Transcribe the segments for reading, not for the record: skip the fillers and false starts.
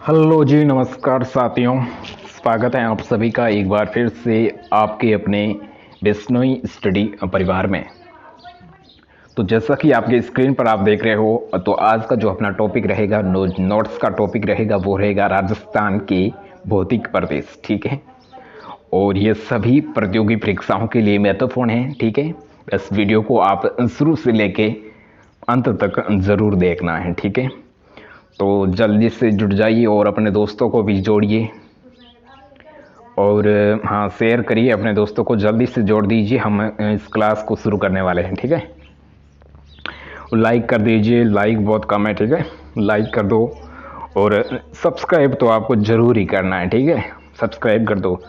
Hello जी, नमस्कार साथियों। स्वागत है आप सभी का एक बार फिर से आपके अपने बिश्नोई स्टडी परिवार में। तो जैसा कि आपके स्क्रीन पर आप देख रहे हो, तो आज का जो अपना टॉपिक रहेगा, नोट्स का टॉपिक रहेगा, वो रहेगा राजस्थान के भौतिक प्रदेश। ठीक है, और ये सभी प्रतियोगी परीक्षाओं के लिए महत्वपूर्ण है। ठीक है, इस वीडियो को आप शुरू से लेके अंत तक ज़रूर देखना है। ठीक है, तो जल्दी से जुड़ जाइए और अपने दोस्तों को भी जोड़िए और हाँ, शेयर करिए अपने दोस्तों को, जल्दी से जोड़ दीजिए। हम इस क्लास को शुरू करने वाले हैं। ठीक है, लाइक कर दीजिए, लाइक बहुत कम है। ठीक है, लाइक कर दो और सब्सक्राइब तो आपको ज़रूर ही करना है। ठीक है, सब्सक्राइब कर दो।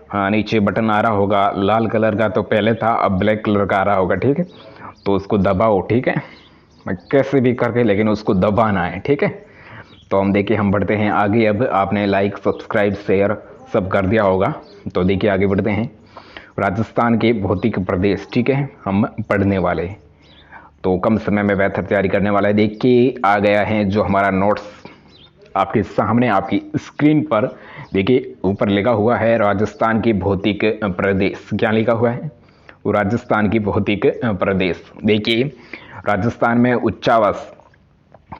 हाँ, नीचे बटन आ रहा होगा लाल कलर का, तो पहले था, अब ब्लैक कलर का आ रहा होगा। ठीक है, तो उसको दबाओ। ठीक है, कैसे भी करके, लेकिन उसको दबाना है। ठीक है, तो हम देखिए हम बढ़ते हैं आगे। अब आपने लाइक सब्सक्राइब शेयर सब कर दिया होगा, तो देखिए आगे बढ़ते हैं। राजस्थान के भौतिक प्रदेश, ठीक है, हम पढ़ने वाले, तो कम समय में बेहतर तैयारी करने वाला है। देखिए आ गया है जो हमारा नोट्स आपके सामने, आपकी स्क्रीन पर। देखिए ऊपर लिखा हुआ है राजस्थान के भौतिक प्रदेश। क्या लिखा हुआ है? राजस्थान की भौतिक प्रदेश। देखिए राजस्थान में उच्चावास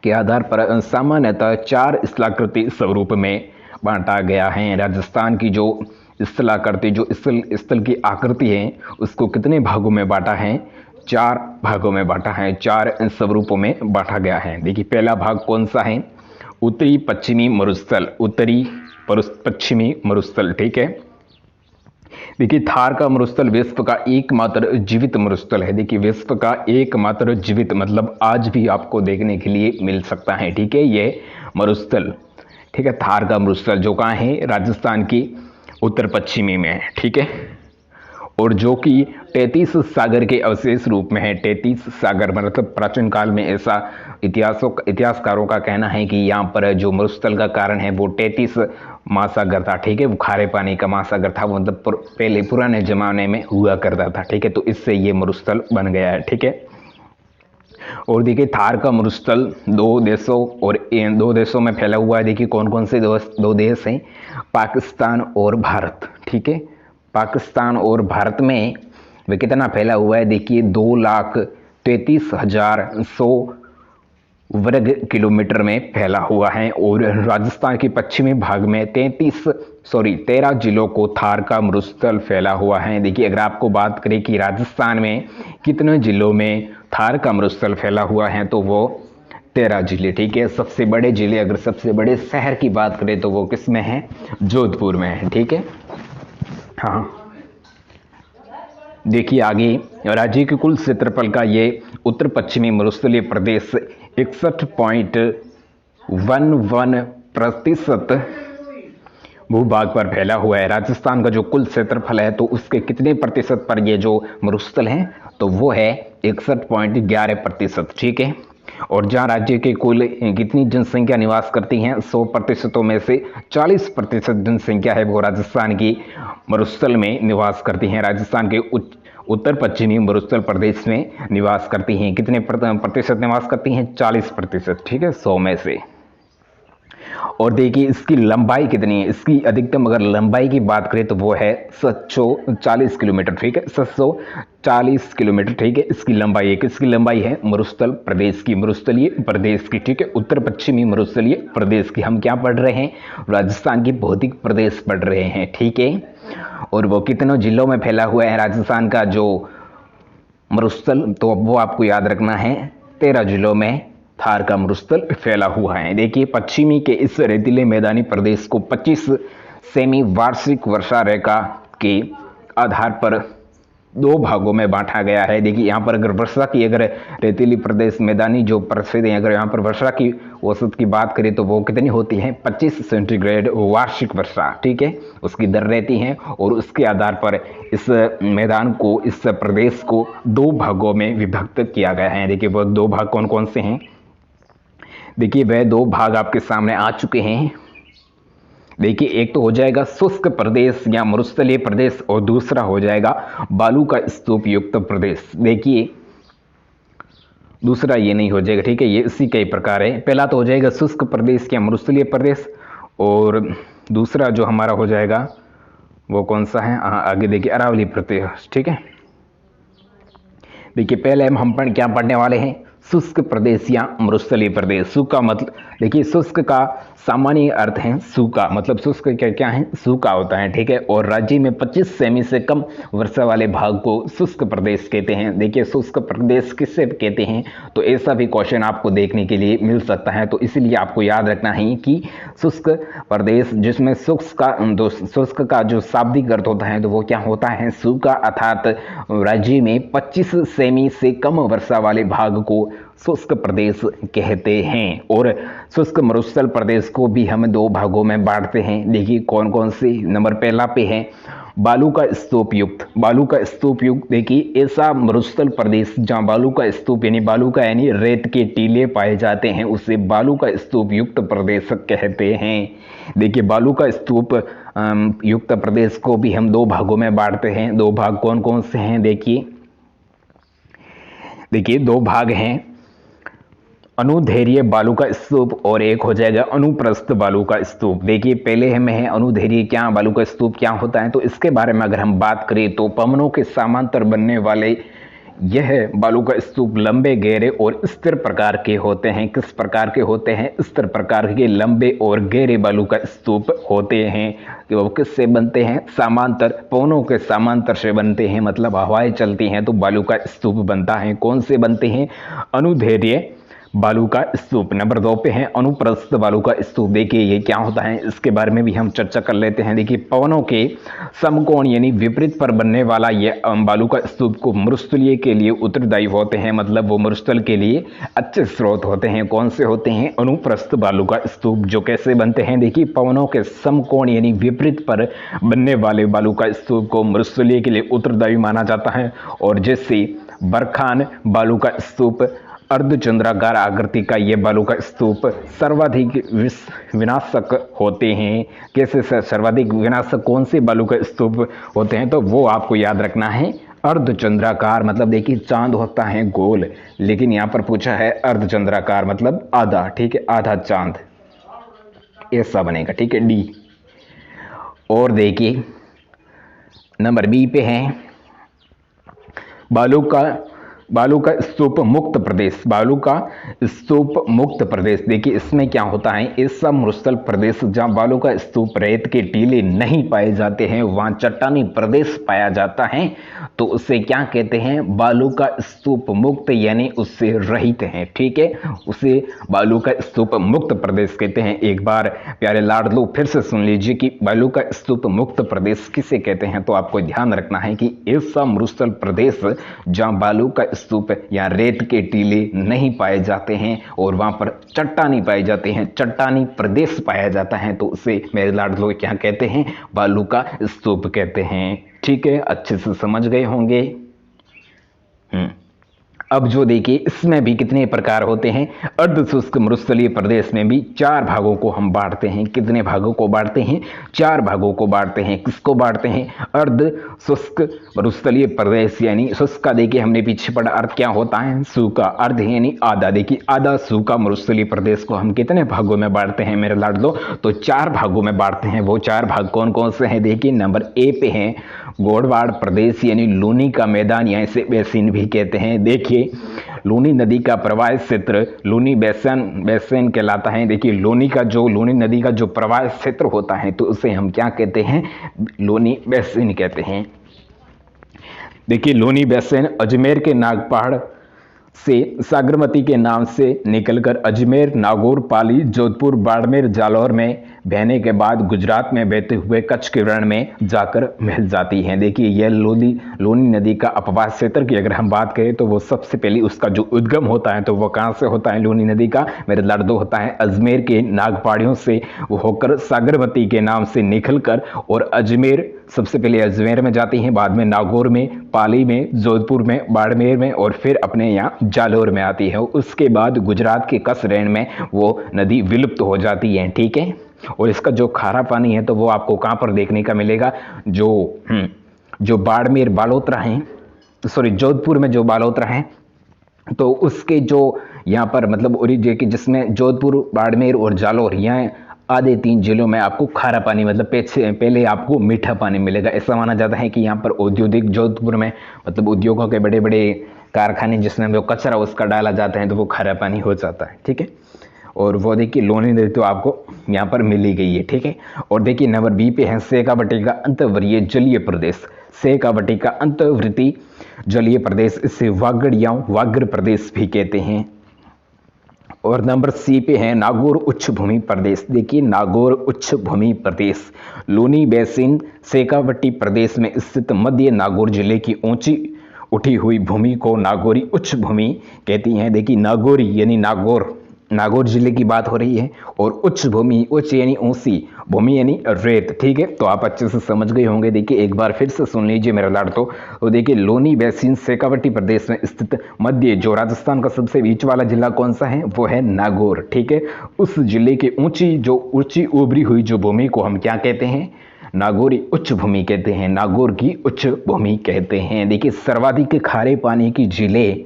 के आधार पर सामान्यतः 4 स्थलाकृति स्वरूप में बांटा गया है। राजस्थान की जो स्थलाकृति, जो स्थल की आकृति है, उसको कितने भागों में बांटा है? 4 भागों में बांटा है, 4 स्वरूपों में बांटा गया है। देखिए पहला भाग कौन सा है? उत्तरी पश्चिमी मरुस्थल, उत्तरी पश्चिमी मरुस्थल। ठीक है, देखिए थार का मरुस्थल विश्व का एकमात्र जीवित मरुस्थल है। देखिए विश्व का एकमात्र जीवित, मतलब आज भी आपको देखने के लिए मिल सकता है। ठीक है, ये मरुस्थल, ठीक है, थार का मरुस्थल जो कहाँ है? राजस्थान की उत्तर पश्चिमी में है। ठीक है, और जो कि 33 सागर के अवशेष रूप में है। 33 सागर, मतलब प्राचीन काल में ऐसा इतिहासकारों का कहना है कि यहाँ पर जो मरुस्थल का कारण है वो 33 महासागर था। ठीक है, वो खारे पानी का महासागर था, मतलब पहले पुराने जमाने में हुआ करता था। ठीक है, तो इससे ये मरुस्थल बन गया है। ठीक है, और देखिए थार का मरुस्थल 2 देशों और 2 देशों में फैला हुआ है। देखिए कौन कौन से 2 देश हैं? पाकिस्तान और भारत। ठीक है, पाकिस्तान और भारत में वह कितना फैला हुआ है? देखिए 2,33,100 वर्ग किलोमीटर में फैला हुआ है। और राजस्थान के पश्चिमी भाग में 13 जिलों को थार का मरुस्थल फैला हुआ है। देखिए अगर आपको बात करें कि राजस्थान में कितने जिलों में थार का मरुस्थल फैला हुआ है, तो वो 13 जिले। ठीक है, सबसे बड़े जिले, अगर सबसे बड़े शहर की बात करें तो वो किस में है? जोधपुर में है। ठीक है, हाँ, देखिए आगे राज्य के कुल क्षेत्रफल का ये उत्तर पश्चिमी मरुस्थलीय प्रदेश 61.11% भूभाग पर फैला हुआ है। राजस्थान का जो कुल क्षेत्रफल है, तो उसके कितने प्रतिशत पर ये जो मरुस्थल है? तो वो है 61.11%। ठीक है, और जहाँ राज्य के कुल कितनी जनसंख्या निवास करती हैं? 100% में से 40% जनसंख्या है वो राजस्थान की मरुस्थल में निवास करती हैं। राजस्थान के उत्तर पश्चिमी मरुस्थल प्रदेश में निवास करती हैं। कितने प्रतिशत निवास करती हैं? 40%। ठीक है, 100 में से। और देखिए इसकी लंबाई कितनी है? इसकी अधिकतम अगर लंबाई की बात करें तो वो है 740 किलोमीटर। ठीक है, 740 किलोमीटर। ठीक है, इसकी लंबाई है। किसकी लंबाई है? मरुस्थल प्रदेश की, मरुस्थलीय प्रदेश की। ठीक है, उत्तर पश्चिमी मरुस्थलीय प्रदेश की। हम क्या पढ़ रहे हैं? राजस्थान की भौतिक प्रदेश पढ़ रहे हैं। ठीक है, और वो कितनों जिलों में फैला हुआ है राजस्थान का जो मरुस्थल? तो वो आपको याद रखना है, 13 जिलों में थार का मरुस्थल फैला हुआ है। देखिए पश्चिमी के इस रेतीले मैदानी प्रदेश को 25 सेमी वार्षिक वर्षा रेखा के आधार पर 2 भागों में बांटा गया है। देखिए यहाँ पर अगर वर्षा की, अगर रेतीली प्रदेश मैदानी जो प्रसिद्ध है, अगर यहाँ पर वर्षा की औसत की बात करें तो वो कितनी होती है? 25 सेंटीग्रेड वार्षिक वर्षा। ठीक है, उसकी दर रहती है। और उसके आधार पर इस मैदान को, इस प्रदेश को 2 भागों में विभक्त किया गया है। देखिए वो 2 भाग कौन कौन से हैं? देखिए वह 2 भाग आपके सामने आ चुके हैं। देखिए एक तो हो जाएगा शुष्क प्रदेश या मरुस्थलीय प्रदेश, और दूसरा हो जाएगा बालू का स्तूप युक्त प्रदेश। देखिए दूसरा ये नहीं हो जाएगा। ठीक है, ये इसी के प्रकार है। पहला तो हो जाएगा शुष्क प्रदेश या मरुस्थलीय प्रदेश, और दूसरा जो हमारा हो जाएगा वो कौन सा है, आगे देखिए अरावली प्रदेश। ठीक है, देखिए पहले हम क्या पढ़ने वाले हैं, शुष्क प्रदेश या मरुस्थलीय प्रदेश। सूखा मतलब देखिए शुष्क का सामान्य अर्थ है सूखा, मतलब शुष्क क्या क्या है, सूखा होता है। ठीक है, और राज्य में 25 सेमी से कम वर्षा वाले भाग को शुष्क प्रदेश कहते हैं। देखिए शुष्क प्रदेश किससे कहते हैं, तो ऐसा भी क्वेश्चन आपको देखने के लिए मिल सकता है, तो इसलिए आपको याद रखना है कि शुष्क प्रदेश, जिसमें शुष्क का जो शाब्दिक अर्थ होता है तो वो क्या होता है, सूखा, अर्थात राज्य में 25 सेमी से कम वर्षा वाले भाग को शुष्क प्रदेश कहते हैं। और शुष्क मरुस्थल प्रदेश को भी हम दो भागों में बांटते हैं। देखिए कौन कौन से, नंबर पहला पे है बालू का स्तूप युक्त। बालू का स्तूप युक्त देखिए ऐसा मरुस्थल प्रदेश जहां बालू का स्तूप यानी रेत के टीले पाए जाते हैं, उसे बालू का स्तूप युक्त प्रदेश कहते हैं। देखिए बालू का स्तूप युक्त प्रदेश को भी हम दो भागों में बांटते हैं। दो भाग कौन कौन से हैं, देखिए दो भाग हैं, अनुदैर्घ्य बालू का स्तूप और एक हो जाएगा अनुप्रस्थ बालू का स्तूप। देखिए पहले हमें है अनुदैर्घ्य क्या, बालू का स्तूप क्या होता है, तो इसके बारे में अगर हम बात करें तो पवनों के समांतर बनने वाले यह बालू का स्तूप लंबे, गहरे और स्थिर प्रकार के होते हैं। किस प्रकार के होते हैं, स्थिर प्रकार के लंबे और गहरे बालू का स्तूप होते हैं। कि वो किससे बनते हैं, समांतर, पवनों के समांतर से बनते हैं, मतलब हवाएं चलती हैं तो बालू का स्तूप बनता है। कौन से बनते हैं, अनुदैर्घ्य बालू का स्तूप। नंबर 2 पे है अनुप्रस्थ बालू का स्तूप। देखिए ये क्या होता है, इसके बारे में भी हम चर्चा कर लेते हैं। देखिए पवनों के समकोण यानी विपरीत पर बनने वाला ये बालू का स्तूप को मरुस्थलीय के लिए उत्तरदायी होते हैं, मतलब वो मरुस्थल के लिए अच्छे स्रोत होते हैं। कौन से होते हैं, अनुप्रस्थ बालू का स्तूप। जो कैसे बनते हैं, देखिए पवनों के समकोण यानी विपरीत पर बनने वाले बालू का स्तूप को मरुस्थलीय के लिए उत्तरदायी माना जाता है। और जैसे बरखान बालू का स्तूप, अर्धचंद्राकार आकृति का ये बालू का स्तूप सर्वाधिक विनाशक होते हैं। कैसे सर्वाधिक विनाशक कौन से बालू का स्तूप होते हैं, तो वो आपको याद रखना है अर्धचंद्राकार, मतलब देखिए चांद होता है गोल, लेकिन यहाँ पर पूछा है अर्धचंद्राकार मतलब आधा। ठीक है, आधा चांद ऐसा बनेगा। ठीक है, डी। और देखिए नंबर बी पे है बालू का स्तूप मुक्त प्रदेश। बालू का स्तूप मुक्त प्रदेश, देखिए इसमें क्या होता है, ऐसा मरुस्थल प्रदेश जहां बालू का स्तूप, रेत के टीले नहीं पाए जाते हैं, वहां चट्टानी प्रदेश पाया जाता है, तो उसे क्या कहते हैं, बालू का स्तूप मुक्त यानी उससे रहित है। ठीक है, उसे बालू का स्तूप मुक्त प्रदेश कहते हैं। एक बार प्यारे लाडलो फिर से सुन लीजिए कि बालू का स्तूप मुक्त प्रदेश किसे कहते हैं, तो आपको ध्यान रखना है कि ऐसा मरुस्थल प्रदेश जहां बालू का स्तूप या रेत के टीले नहीं पाए जाते हैं और वहां पर चट्टानी पाए जाते हैं, चट्टानी प्रदेश पाया जाता है, तो उसे मेरे लाडलो क्या कहते हैं, बालू का स्तूप कहते हैं। ठीक है, अच्छे से समझ गए होंगे। अब जो देखिए इसमें भी कितने प्रकार होते हैं, अर्ध शुष्क मरुस्थलीय प्रदेश में भी 4 भागों को हम बांटते हैं। कितने भागों को बांटते हैं, 4 भागों को बांटते हैं। किसको बांटते हैं, अर्ध शुष्क मरुस्थलीय प्रदेश यानी शुष्क का देखिए हमने पीछे पढ़ा अर्थ क्या होता है, सूखा, अर्ध यानी आधा। देखिए आधा सूखा मरुस्थलीय प्रदेश को हम कितने भागों में बांटते हैं मेरे लाडलो, तो 4 भागों में बांटते हैं। वो 4 भाग कौन कौन से हैं, देखिए नंबर ए पे हैं गोडवाड़ प्रदेश यानी लूनी का मैदान, या इसे बेसिन भी कहते हैं। देखिए लूनी नदी का प्रवाह क्षेत्र लूनी बेसिन कहलाता है। देखिए लूनी नदी का जो प्रवाह क्षेत्र होता है तो उसे हम क्या कहते हैं, लूनी बेसिन कहते हैं। देखिए लूनी बेसिन अजमेर के नागपहाड़ से साबरमती के नाम से निकलकर अजमेर, नागौर, पाली, जोधपुर, बाड़मेर, जालौर में बहने के बाद गुजरात में बहते हुए कच्छ के रण में जाकर मिल जाती हैं। देखिए यह लूनी नदी का अपवाह क्षेत्र की अगर हम बात करें तो वो सबसे पहले उसका जो उद्गम होता है तो वो कहाँ से होता है, लूनी नदी का मेरे लाडलो होता है अजमेर के नागपहाड़ियों से वो होकर साबरमती के नाम से निकलकर और अजमेर, सबसे पहले अजमेर में जाती हैं, बाद में नागौर में, पाली में, जोधपुर में, बाड़मेर में और फिर अपने यहाँ जालौर में आती है। उसके बाद गुजरात के कच्छ रण में वो नदी विलुप्त हो जाती है। ठीक है, और इसका जो खारा पानी है तो वो आपको कहाँ पर देखने का मिलेगा, जो बाड़मेर बालोतरा हैं, सॉरी जोधपुर में जो बालोतरा हैं तो उसके जो यहाँ पर मतलब ओरिजिन की जिसमें जोधपुर, बाड़मेर और जालौर यहाँ आधे 3 जिलों में आपको खारा पानी मतलब पहले आपको मीठा पानी मिलेगा। ऐसा माना जाता है कि यहाँ पर औद्योगिक जोधपुर में मतलब उद्योगों के बड़े बड़े कारखाने जिसमें वो कचरा उसका डाला जाता है तो वो खारा पानी हो जाता है, ठीक है। और वो देखिए लोनी नदी तो आपको यहाँ पर मिली गई है, ठीक है। और देखिए नंबर बी पे है शेखावटी का अंतर्वर्तीय जलीय प्रदेश। शेखावटी का अंतर्वर्तीय जलीय प्रदेश, इसे वागड़ या वागड़ प्रदेश भी कहते हैं। और नंबर सी पे है नागौर उच्च भूमि प्रदेश। देखिए नागौर उच्च भूमि प्रदेश लूनी बेसिन शेखावटी प्रदेश में स्थित मध्य नागौर जिले की ऊंची उठी हुई भूमि को नागौरी उच्च भूमि कहती हैं। देखिए नागौरी यानी नागौर जिले की बात हो रही है, और उच्च भूमि, उच्च यानी ऊंची, भूमि यानी रेत, ठीक है। तो आप अच्छे से समझ गए होंगे। देखिए एक बार फिर से सुन लीजिए मेरा लाड। तो देखिए लोनी बेसिन शेखावटी प्रदेश में स्थित मध्य जो राजस्थान का सबसे बीच वाला जिला कौन सा है, वो है नागौर, ठीक है। उस जिले की ऊंची उभरी हुई जो भूमि को हम क्या कहते हैं, नागौरी उच्च भूमि कहते हैं। नागौर की उच्च भूमि कहते हैं। देखिए सर्वाधिक खारे पानी की झीलें,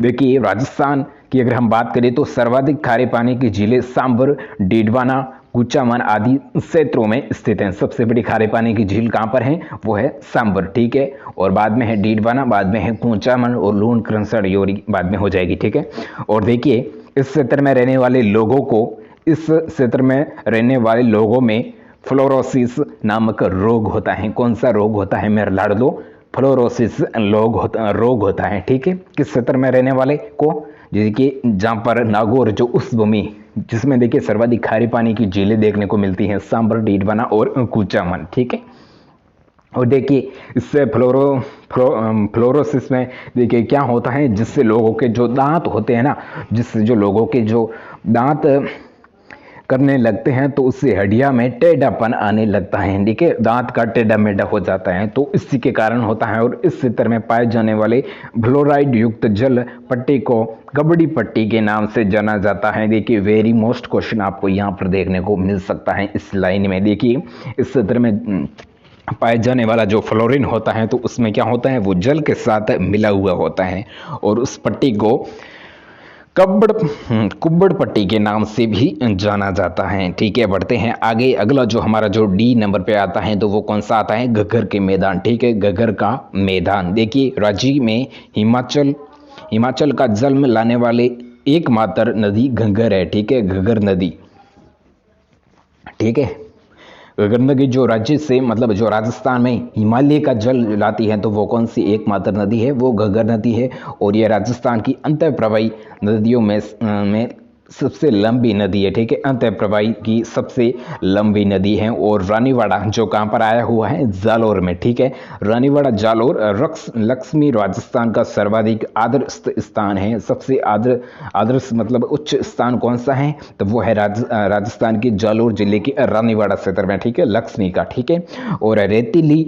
देखिए राजस्थान की अगर हम बात करें तो सर्वाधिक खारे पानी की झीलें सांबर, डीडवाना, कुचामन आदि क्षेत्रों में स्थित हैं। सबसे बड़ी खारे पानी की झील कहाँ पर है, वो है सांबर, ठीक है। और बाद में है डीडवाना, बाद में है कुचामन, और लूण क्रंसड़ योरी बाद में हो जाएगी, ठीक है। और देखिए इस क्षेत्र में रहने वाले लोगों को, इस क्षेत्र में रहने वाले लोगों में फ्लोरोसिस नामक रोग होता है। कौन सा रोग होता है मेरे लाडलो, फ्लोरोसिस रोग होता है, ठीक है। किस क्षेत्र में रहने वाले को, जैसे कि जहाँ पर नागौर जो उस भूमि जिसमें देखिए सर्वाधिक खारे पानी की झीलें देखने को मिलती हैं, सांबर, डीडवाना और कुचामन, ठीक है। और देखिए इससे फ्लोरोसिस में देखिए क्या होता है, जिससे लोगों के जो दांत होते हैं ना, जिससे जो लोगों के जो दांत करने लगते हैं तो उससे हड्डियां में टेढ़ापन आने लगता है, ठीक है। दांत का टेढ़ा मेढ़ा हो जाता है, तो इसी के कारण होता है। और इस क्षेत्र में पाए जाने वाले फ्लोराइड युक्त जल पट्टी को कबड्डी पट्टी के नाम से जाना जाता है। देखिए वेरी मोस्ट क्वेश्चन आपको यहाँ पर देखने को मिल सकता है इस लाइन में। देखिए इस क्षेत्र में पाए जाने वाला जो फ्लोरीन होता है तो उसमें क्या होता है, वो जल के साथ मिला हुआ होता है, और उस पट्टी को कुब्बड़ पट्टी के नाम से भी जाना जाता है, ठीक है। बढ़ते हैं आगे। अगला जो हमारा जो डी नंबर पे आता है तो वो कौन सा आता है, घग्गर के मैदान, ठीक है। घग्गर का मैदान, देखिए राज्य में हिमाचल का जन्म लाने वाले एकमात्र नदी घग्गर है, ठीक है। घग्गर नदी, ठीक है। घग्गर नदी जो राज्य से मतलब जो राजस्थान में हिमालय का जल लाती है तो वो कौन सी एकमात्र नदी है, वो घग्गर नदी है। और ये राजस्थान की अंतःप्रवाही नदियों में सबसे लंबी नदी है, ठीक है। अंतःप्रवाही की सबसे लंबी नदी है। और रानीवाड़ा जो कहाँ पर आया हुआ है, जालोर में, ठीक है। रानीवाड़ा जालोर लक्ष्मी राजस्थान का सर्वाधिक आदर्श स्थान है। सबसे आदर्श मतलब उच्च स्थान कौन सा है, तो वो है राजस्थान के जालोर जिले के रानीवाड़ा क्षेत्र में, ठीक है, लक्ष्मी का, ठीक है। और रेतीली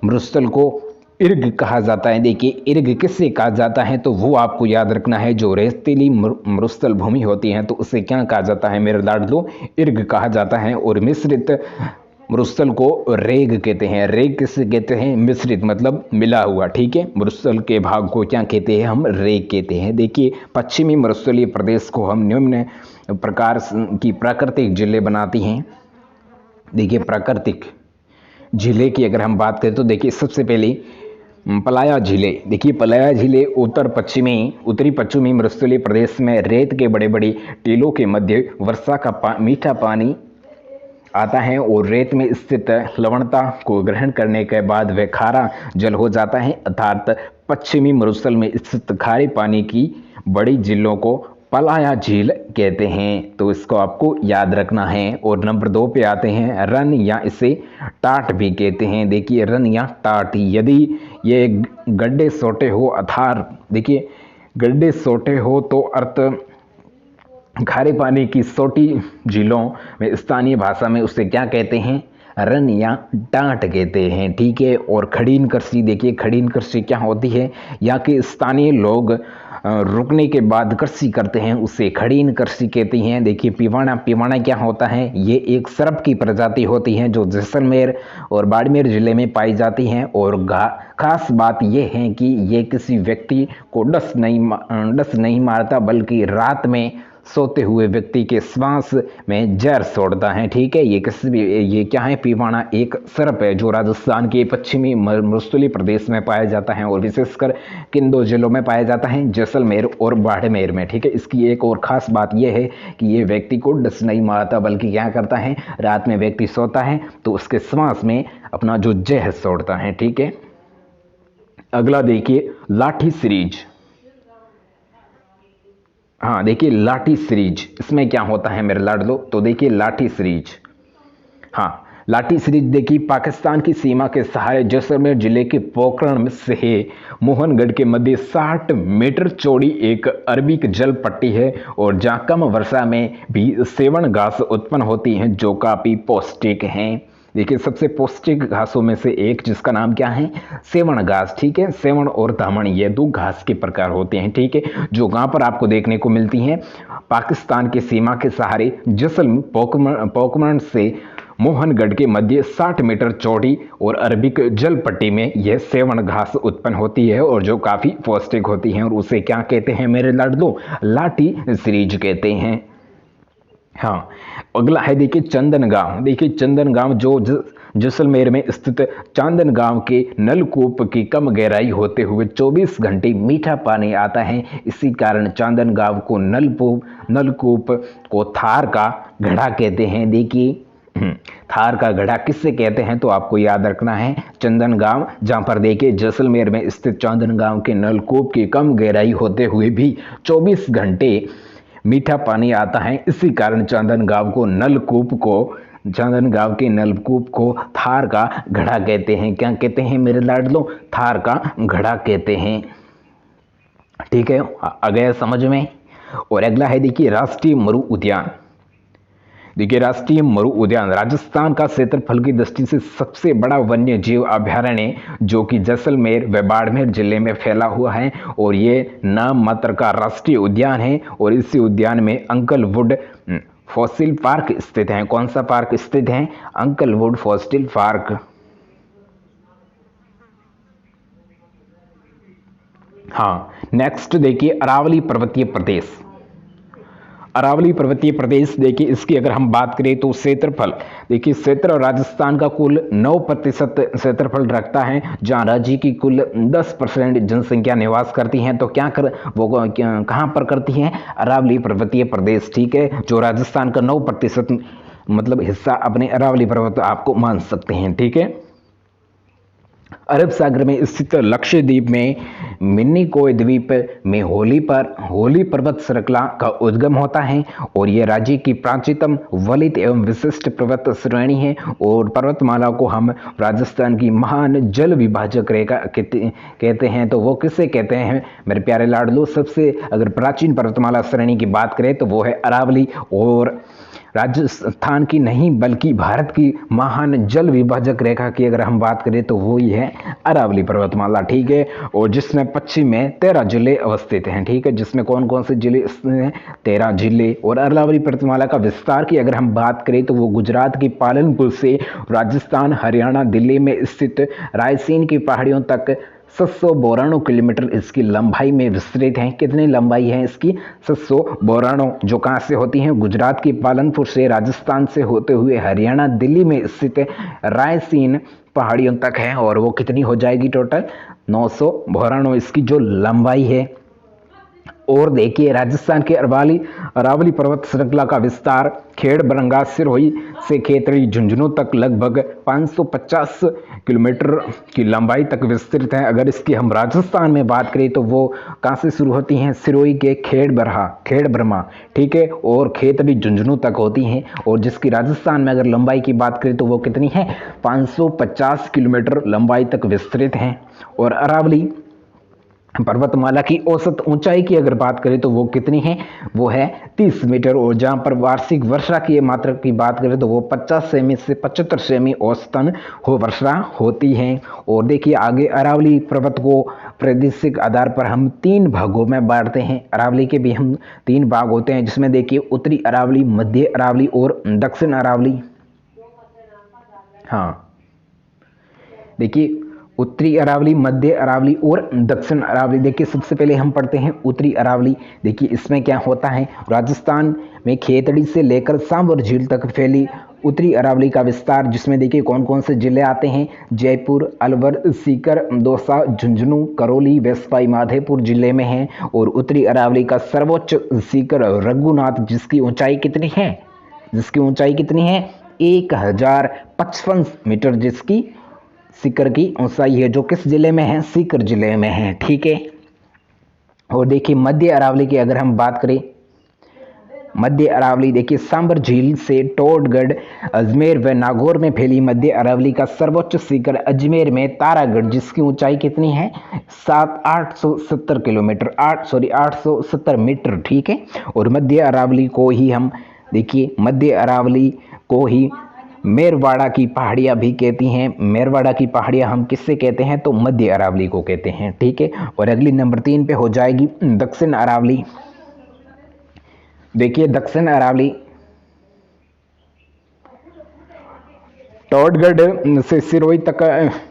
मरुस्थल को इर्ग कहा जाता है। देखिए इर्ग किससे कहा जाता है, तो वो आपको याद रखना है, जो रेतीली मरुस्थल भूमि होती है तो उसे क्या कहा जाता है मेरे लाडलो, इर्ग कहा जाता है। और मिश्रित मरुस्थल को रेग कहते हैं। रेग किससे कहते हैं, मिश्रित मतलब मिला हुआ, ठीक है। मरुस्थल के भाग को क्या कहते हैं, हम रेग कहते हैं। देखिए पश्चिमी मरुस्थलीय प्रदेश को हम निम्न प्रकार की प्राकृतिक झीलें बनाती हैं। देखिए प्राकृतिक झीलें की अगर हम बात करें तो देखिए सबसे पहले पलाया झीलें। देखिए पलाया झीलें उत्तरी पश्चिमी मरुस्थलीय प्रदेश में रेत के बड़े बड़े टीलों के मध्य वर्षा का मीठा पानी आता है, और रेत में स्थित लवणता को ग्रहण करने के बाद वह खारा जल हो जाता है। अर्थात पश्चिमी मरुस्थल में स्थित खारे पानी की बड़ी झीलों को पलाया झील कहते हैं, तो इसको आपको याद रखना है। और नंबर 2 पे आते हैं रन, या इसे टाट भी कहते हैं। देखिए रन या टाट, यदि ये गड्ढे सोटे हो अथार, देखिए गड्ढे सोटे हो तो अर्थ खारे पानी की सोटी झीलों में स्थानीय भाषा में उसे क्या कहते हैं, रन या टाट कहते हैं, ठीक है। और खड़ीन कृषि, देखिए खड़ीन कृषि क्या होती है, यहाँ के स्थानीय लोग रुकने के बाद कृषि करते हैं, उसे खड़ीन कृषि कहती हैं। देखिए पिवाना क्या होता है, ये एक सर्प की प्रजाति होती है जो जैसलमेर और बाड़मेर जिले में पाई जाती हैं। और खास बात यह है कि ये किसी व्यक्ति को डस नहीं मारता, बल्कि रात में सोते हुए व्यक्ति के श्वास में जहर छोड़ता है। ठीक है, ये क्या है, पीवाना एक सर्प है जो राजस्थान के पश्चिमी मरुस्थलीय प्रदेश में पाया जाता है और विशेषकर किन दो जिलों में पाया जाता है, जैसलमेर और बाड़मेर में। ठीक है, इसकी एक और खास बात यह है कि ये व्यक्ति को डस नहीं मारता, बल्कि क्या करता है, रात में व्यक्ति सोता है तो उसके श्वास में अपना जो जहर छोड़ता है। ठीक है, अगला देखिए लाठी सीरीज। हाँ देखिए लाठी सीरीज, इसमें क्या होता है मेरे लाडलो, तो देखिए लाठी सीरीज, हाँ लाठी सीरीज देखिए पाकिस्तान की सीमा के सहारे जैसलमेर जिले के पोखरण से मोहनगढ़ के मध्य 60 मीटर चौड़ी एक अरबिक जल पट्टी है और जहाँ कम वर्षा में भी सेवन घास उत्पन्न होती हैं जो काफी पौष्टिक हैं। देखिए सबसे पौष्टिक घासों में से एक जिसका नाम क्या है, सेवण घास। ठीक है, सेवण और दामन ये दो घास के प्रकार होते हैं। ठीक है, जो वहां पर आपको देखने को मिलती हैं पाकिस्तान के सीमा के सहारे जैसलमेर पोखरण से मोहनगढ़ के मध्य 60 मीटर चौड़ी और अरबिक जल पट्टी में यह सेवण घास उत्पन्न होती है और जो काफी पौष्टिक होती है और उसे क्या कहते हैं मेरे लाडलो, लाठी सीरीज कहते हैं। हाँ अगला है देखिए चंदन गांव। देखिए चंदन गांव जो जैसलमेर में स्थित चांदन गांव के नलकूप की कम गहराई होते हुए 24 घंटे मीठा पानी आता है, इसी कारण चांदन गांव को नलकूप को थार का घड़ा कहते हैं। देखिए थार का घड़ा किससे कहते हैं, तो आपको याद रखना है चंदन गांव, जहां पर देखिए जैसलमेर में स्थित चांदन गांव के नलकूप की कम गहराई होते हुए भी 24 घंटे मीठा पानी आता है, इसी कारण चांदन गांव के नलकूप को थार का घड़ा कहते हैं। क्या कहते हैं मेरे लाडलो, थार का घड़ा कहते हैं। ठीक है, आ गया समझ में। और अगला है देखिए राष्ट्रीय मरु उद्यान। देखिए राष्ट्रीय मरु उद्यान राजस्थान का क्षेत्रफल की दृष्टि से सबसे बड़ा वन्य जीव अभ्यारण्य जो कि जैसलमेर व बाड़मेर जिले में फैला हुआ है और ये नाम मात्र का राष्ट्रीय उद्यान है और इसी उद्यान में अंकलवुड फॉसिल पार्क स्थित है। कौन सा पार्क स्थित है, अंकलवुड फॉसिल पार्क। हाँ नेक्स्ट देखिए अरावली पर्वतीय प्रदेश। अरावली पर्वतीय प्रदेश देखिए इसकी अगर हम बात करें तो क्षेत्रफल देखिए क्षेत्र राजस्थान का कुल 9% क्षेत्रफल रखता है, जहां राज्य की कुल 10% जनसंख्या निवास करती है। तो कहां पर करती है, अरावली पर्वतीय प्रदेश। ठीक है, जो राजस्थान का 9% मतलब हिस्सा अपने अरावली पर्वत आपको मान सकते हैं। ठीक है, अरब सागर में स्थित लक्षद्वीप में मिन्निकॉय द्वीप में होली पर्वत श्रृंखला का उद्गम होता है और यह राज्य की प्राचीनतम वलित एवं विशिष्ट पर्वत श्रेणी है और पर्वतमाला को हम राजस्थान की महान जल विभाजक रेखा कहते हैं। तो वो किससे कहते हैं मेरे प्यारे लाडलो, सबसे अगर प्राचीन पर्वतमाला श्रेणी की बात करें तो वो है अरावली, और राजस्थान की नहीं बल्कि भारत की महान जल विभाजक रेखा की अगर हम बात करें तो वो ही है अरावली पर्वतमाला। ठीक है, और जिसमें पश्चिम में 13 जिले अवस्थित हैं। ठीक है, जिसमें कौन कौन से जिले हैं, 13 जिले। और अरावली पर्वतमाला का विस्तार की अगर हम बात करें तो वो गुजरात की पालनपुर से राजस्थान, हरियाणा, दिल्ली में स्थित रायसीन की पहाड़ियों तक 792 किलोमीटर इसकी लंबाई में विस्तृत है। कितनी लंबाई है इसकी, 792, जो कहाँ से होती है, गुजरात की पालनपुर से, राजस्थान से होते हुए हरियाणा, दिल्ली में स्थित रायसीन पहाड़ियों तक है और वो कितनी हो जाएगी, टोटल 992 इसकी जो लंबाई है। और देखिए राजस्थान के अरावली पर्वत श्रृंखला का विस्तार खेड़बरंगा सिरोही से खेतड़ी झुंझुनू तक लगभग 550 किलोमीटर की लंबाई तक विस्तृत है। अगर इसकी हम राजस्थान में बात करें तो वो कहाँ से शुरू होती हैं, सिरोही के खेड़ब्रमा, ठीक है, और खेतड़ी झुंझुनू तक होती हैं। और जिसकी राजस्थान में अगर लंबाई की बात करें तो वो कितनी है, 550 किलोमीटर लंबाई तक विस्तृत हैं। और अरावली पर्वतमाला की औसत ऊंचाई की अगर बात करें तो वो कितनी है, वो है 30 मीटर। और जहां पर वार्षिक वर्षा की मात्रा की बात करें तो वो 50 सेमी से 75 सेमी औसतन वर्षा होती है। और देखिए आगे अरावली पर्वत को प्रादेशिक आधार पर हम 3 भागों में बांटते हैं। अरावली के भी हम 3 भाग होते हैं, जिसमें देखिए उत्तरी अरावली, मध्य अरावली और दक्षिण अरावली। हाँ देखिए उत्तरी अरावली, मध्य अरावली और दक्षिण अरावली। देखिए सबसे पहले हम पढ़ते हैं उत्तरी अरावली। देखिए इसमें क्या होता है, राजस्थान में खेतड़ी से लेकर सांभर झील तक फैली उत्तरी अरावली का विस्तार, जिसमें देखिए कौन कौन से जिले आते हैं, जयपुर, अलवर, सीकर, दौसा, झुंझुनू, करौली व सवाई माधोपुर जिले में है। और उत्तरी अरावली का सर्वोच्च शिखर रघुनाथ, जिसकी ऊंचाई कितनी है, 1055 मीटर जिसकी सीकर की ऊंचाई है, जो किस जिले में है, सीकर जिले में है। ठीक है। और देखिए मध्य अरावली की अगर हम बात करें, मध्य अरावली देखिए सांभर झील से टोडगढ़, अजमेर व नागौर में फैली मध्य अरावली का सर्वोच्च शिखर अजमेर में तारागढ़, जिसकी ऊंचाई कितनी है, 870 किलोमीटर 870 मीटर। ठीक है। और मध्य अरावली को ही हम देखिए, मध्य अरावली को ही मेरवाड़ा की पहाड़ियां भी कहती हैं। मेरवाड़ा की पहाड़ियां हम किससे कहते हैं, तो मध्य अरावली को कहते हैं। ठीक है। और अगली नंबर 3 पे हो जाएगी दक्षिण अरावली। देखिए दक्षिण अरावली टोडगढ़ से सिरोही तक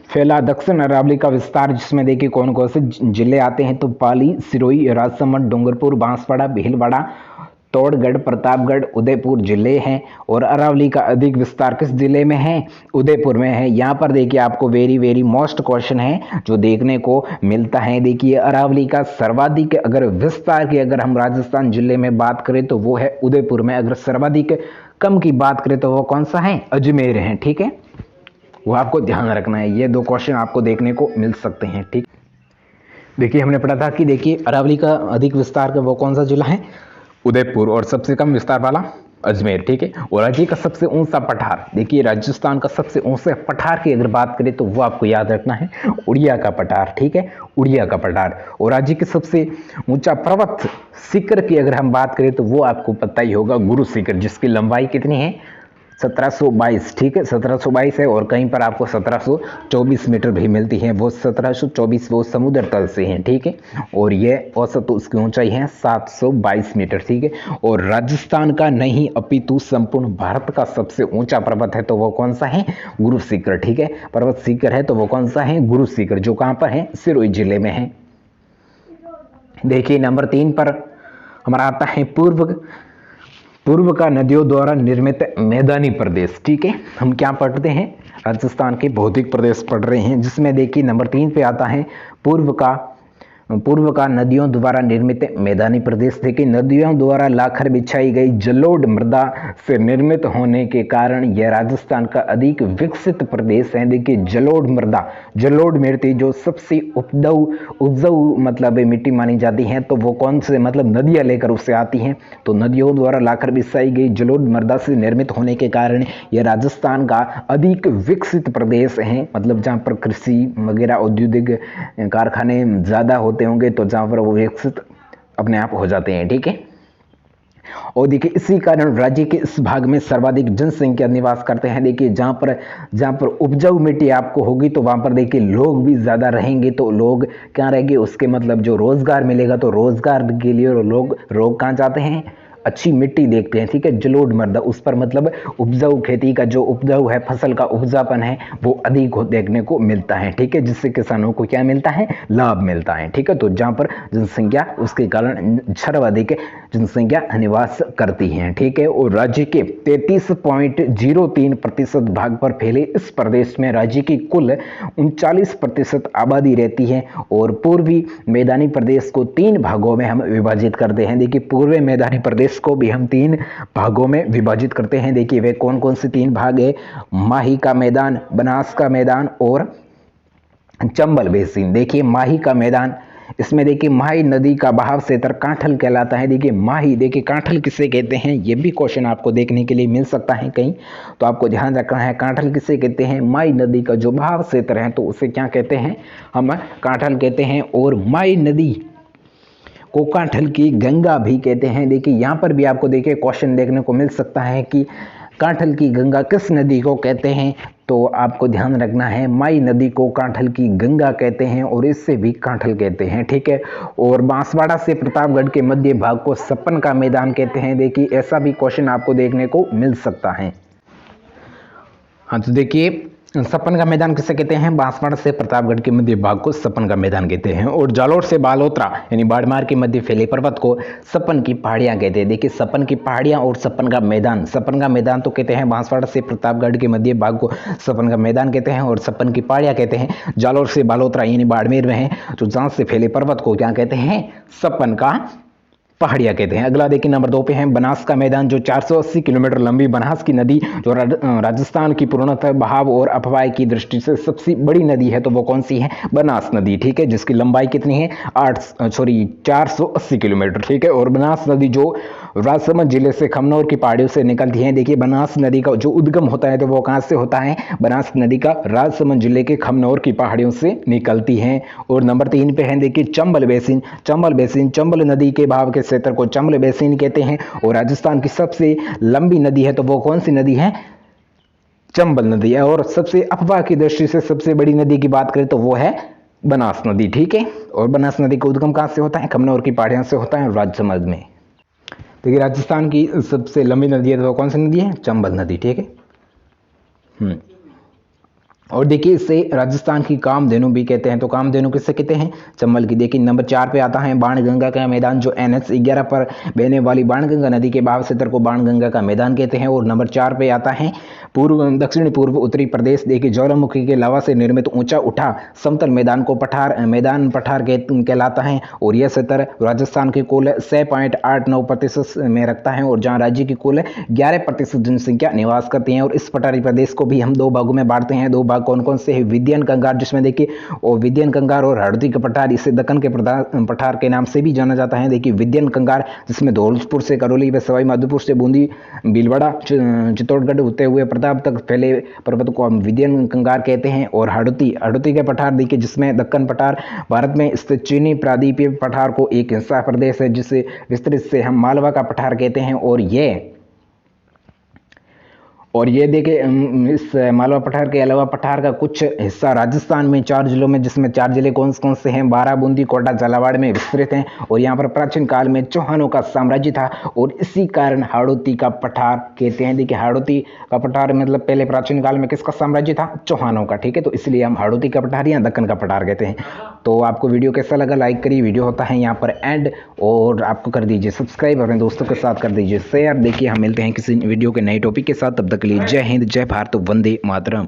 फैला दक्षिण अरावली का विस्तार, जिसमें देखिए कौन कौन से जिले आते हैं, तो पाली, सिरोही, राजसमंद, डूंगरपुर, बांसवाड़ा, भीलवाड़ा, टोडगढ़, प्रतापगढ़, उदयपुर जिले हैं। और अरावली का अधिक विस्तार किस जिले में है, उदयपुर में है। यहाँ पर देखिए आपको वेरी मोस्ट क्वेश्चन है जो देखने को मिलता है। देखिए अरावली का सर्वाधिक अगर विस्तार की अगर हम राजस्थान जिले में बात करें तो वो है उदयपुर में। अगर सर्वाधिक कम की बात करें तो वो कौन सा है, अजमेर है। ठीक है, वो आपको ध्यान रखना है। ये 2 क्वेश्चन आपको देखने को मिल सकते हैं। ठीक, देखिए हमने पढ़ा था कि देखिए अरावली का अधिक विस्तार का वो कौन सा जिला है, उदयपुर, और सबसे कम विस्तार वाला अजमेर। ठीक है। और राज्य का सबसे ऊंचा पठार, देखिए राजस्थान का सबसे ऊंचे पठार की अगर बात करें तो वो आपको याद रखना है, उड़िया का पठार। ठीक है, उड़िया का पठार। और राज्य के सबसे ऊंचा पर्वत शिखर की अगर हम बात करें तो वो आपको पता ही होगा, गुरु शिखर, जिसकी लंबाई कितनी है, 1722। ठीक है, 1722 है। और कहीं पर आपको 1724 मीटर भी मिलती है, वो 1724 वो समुद्र तल से हैं। ठीक है। और ये औसत उसकी ऊंचाई है 722 मीटर। ठीक है। और राजस्थान का नहीं अपितु संपूर्ण भारत का सबसे ऊंचा पर्वत है तो वो कौन सा है, गुरु शिखर। ठीक है, पर्वत शिखर है तो वो कौन सा है, गुरु शिखर, जो कहां पर है, सिरोही जिले में है। देखिए नंबर 3 पर हमारा आता है पूर्व का नदियों द्वारा निर्मित मैदानी प्रदेश। ठीक है, हम क्या पढ़ते हैं, राजस्थान के भौतिक प्रदेश पढ़ रहे हैं, जिसमें देखिए नंबर 3 पे आता है पूर्व का नदियों द्वारा निर्मित मैदानी प्रदेश। देखिए नदियों द्वारा लाखर बिछाई गई जलोढ़ मृदा से निर्मित होने के कारण यह राजस्थान का अधिक विकसित प्रदेश है। देखिए जलोढ़ मिट्टी जो सबसे उपजाऊ मतलब मिट्टी मानी जाती है, तो वो कौन से मतलब नदियां लेकर उससे आती हैं, तो नदियों द्वारा लाखर बिछाई गई जलोढ़ मृदा से निर्मित होने के कारण यह राजस्थान का अधिक विकसित प्रदेश है। मतलब जहाँ पर कृषि वगैरह औद्योगिक कारखाने ज़्यादा होते होंगे तो जहाँ पर वो विकसित अपने आप हो जाते हैं। ठीक है। और देखिए इसी कारण राज्य के इस भाग में सर्वाधिक जनसंख्या निवास करते हैं। देखिए जहाँ पर उपजाऊ मिट्टी आपको होगी तो वहाँ पर देखिए लोग भी ज़्यादा रहेंगे, तो लोग क्या रहेंगे, उसके मतलब जो रोजगार मिलेगा, तो रोजगार के लिए लोग कहाँ जाते हैं, अच्छी मिट्टी देखते हैं। ठीक है, जलोढ़ मृदा, उस पर मतलब उपजाऊ खेती का जो उपजाऊ है, फसल का उपजापन है, वो अधिक देखने को मिलता है। ठीक है, जिससे किसानों को क्या मिलता है, लाभ मिलता है। ठीक है, तो जहाँ पर जनसंख्या उसके कारण सर्वाधिक जनसंख्या निवास करती है। ठीक है। और राज्य के 33.03% भाग पर फैले इस प्रदेश में राज्य की कुल 39% आबादी रहती है। और पूर्वी मैदानी प्रदेश को 3 भागों में हम विभाजित करते हैं। देखिए पूर्वी मैदानी प्रदेश को भी हम 3 भागों में विभाजित करते हैं। देखिए वे कौन कौन से 3 भाग है, माही का मैदान, बनास का मैदान और चंबल बेसिन। देखिए माही का मैदान, इसमें देखिए माही नदी का बहाव क्षेत्र कांठल कहलाता है। देखिए माही, देखिए कांठल किसे कहते हैं, ये भी क्वेश्चन आपको देखने के लिए मिल सकता है कहीं, तो आपको ध्यान रखना है। कांठल किसे कहते हैं, माही नदी का जो बहाव क्षेत्र है तो उसे क्या कहते हैं, हम कांठल कहते हैं। और माही नदी को कांठल की गंगा भी कहते हैं। देखिए यहाँ पर भी आपको देखिए क्वेश्चन देखने को मिल सकता है कि कांठल की गंगा किस नदी को कहते हैं, तो आपको ध्यान रखना है माई नदी को कांठल की गंगा कहते हैं और इससे भी कांठल कहते हैं। ठीक है। और बांसवाड़ा से प्रतापगढ़ के मध्य भाग को सपन का मैदान कहते हैं। देखिए ऐसा भी क्वेश्चन आपको देखने को मिल सकता है। हाँ तो देखिए सपन का मैदान किसे कहते हैं? बांसवाड़ा से प्रतापगढ़ के मध्य भाग को सपन का मैदान कहते हैं। और जालोर से बालोतरा यानी बाड़मार के मध्य फैले पर्वत को सपन की पहाड़ियां कहते हैं। देखिए, सपन की पहाड़ियां और सपन का मैदान। सपन का मैदान तो कहते हैं बांसवाड़ा से प्रतापगढ़ के मध्य भाग को सपन का मैदान कहते हैं, और सपन की पहाड़ियां कहते हैं जालोर से बालोतरा यानी बाड़मेर में है तो जहां से फैले पर्वत को क्या कहते हैं? सपन का पहाड़ियां कहते हैं। अगला देखिए नंबर 2 पे है बनास का मैदान, जो 480 किलोमीटर लंबी बनास की नदी जो राजस्थान की पूर्णतः बहाव और अफवाह की दृष्टि से सबसे बड़ी नदी है, तो वो कौन सी है? बनास नदी, ठीक है, जिसकी लंबाई कितनी है? 480 किलोमीटर, ठीक है। और बनास नदी जो राजसमंद जिले से खमनौर की पहाड़ियों से निकलती है। देखिए, बनास नदी का जो उद्गम होता है तो वो कहां से होता है? बनास नदी का राजसमंद जिले के खमनौर की पहाड़ियों से निकलती है। और नंबर 3 पे है देखिए चंबल बेसिन। चंबल बेसिन, चंबल नदी के बहाव के क्षेत्र को चंबल बेसिन कहते हैं। और राजस्थान की सबसे लंबी नदी है तो वो कौन सी नदी है? चंबल नदी है। और सबसे अफवाह की दृष्टि से सबसे बड़ी नदी की बात करें तो वो है बनास नदी, ठीक है। और बनास नदी का उद्गम कहां से होता है? खमनौर की पहाड़ियों से होता है राजसमंद में। देखिए, राजस्थान की सबसे लंबी नदी है तो वो कौन सी नदी है? चंबल नदी, ठीक है। और देखिए, इसे राजस्थान की कामधेनु भी कहते हैं। तो कामधेनु किससे कहते हैं? चंबल की। देखिए, नंबर 4 पे आता है बाणगंगा का मैदान, जो NH 11 पर बहने वाली बाणगंगा नदी के बहाव क्षेत्र को बाणगंगा का मैदान कहते हैं। और नंबर 4 पे आता है दक्षिण पूर्व उत्तरी प्रदेश। देखिए, ज्वालामुखी के लावा से निर्मित ऊंचा उठा समतल मैदान को मैदान पठार कहलाता है। और यह क्षेत्र राजस्थान के कुल 6.89% में रखता है, और जहाँ राज्य की कुल 11% जनसंख्या निवास करती है। और इस पठारी प्रदेश को भी हम 2 भागों में बांटते हैं। 2 भाग कौन कौन से है? विंध्यन कंगार, जिसमें देखिए और विंध्यन कंगार और हरदोई का पठार, इसे दक्कन के पठार के नाम से भी जाना जाता है। देखिए, विंध्यन कंगार जिसमें धौलपुर से करौली व सवाई माधोपुर से बूंदी, भीलवाड़ा, चित्तौड़गढ़ होते हुए प्रताप तक फैले पर्वत को हम विंध्यन कंगार कहते हैं। और हरदोई के पठार देखिए, जिसमें दक्कन पठार भारत में स्थित चीनी प्रायद्वीपीय पठार को एक हिस्सा प्रदेश है, जिसे विस्तृत से हम मालवा का पठार कहते हैं। और ये देखिए, इस मालवा पठार के अलावा पठार का कुछ हिस्सा राजस्थान में 4 जिलों में, जिसमें 4 जिले कौन कौन से हैं? बारां, बूंदी, कोटा, झालावाड़ में विस्तृत हैं। और यहाँ पर प्राचीन काल में चौहानों का साम्राज्य था, और इसी कारण हाड़ौती का पठार कहते हैं। देखिए, हाड़ौती का पठार मतलब पहले प्राचीन काल में किसका साम्राज्य था? चौहानों का, ठीक है। तो इसलिए हम हाड़ौती का पठार या दक्कन का पठार कहते हैं। तो आपको वीडियो कैसा लगा? लाइक करिए, वीडियो होता है यहाँ पर एंड, और आपको कर दीजिए सब्सक्राइब, अपने दोस्तों के साथ कर दीजिए शेयर। देखिए, हम मिलते हैं किसी वीडियो के नए टॉपिक के साथ, तब तक के लिए जय हिंद, जय भारत, वंदे मातरम।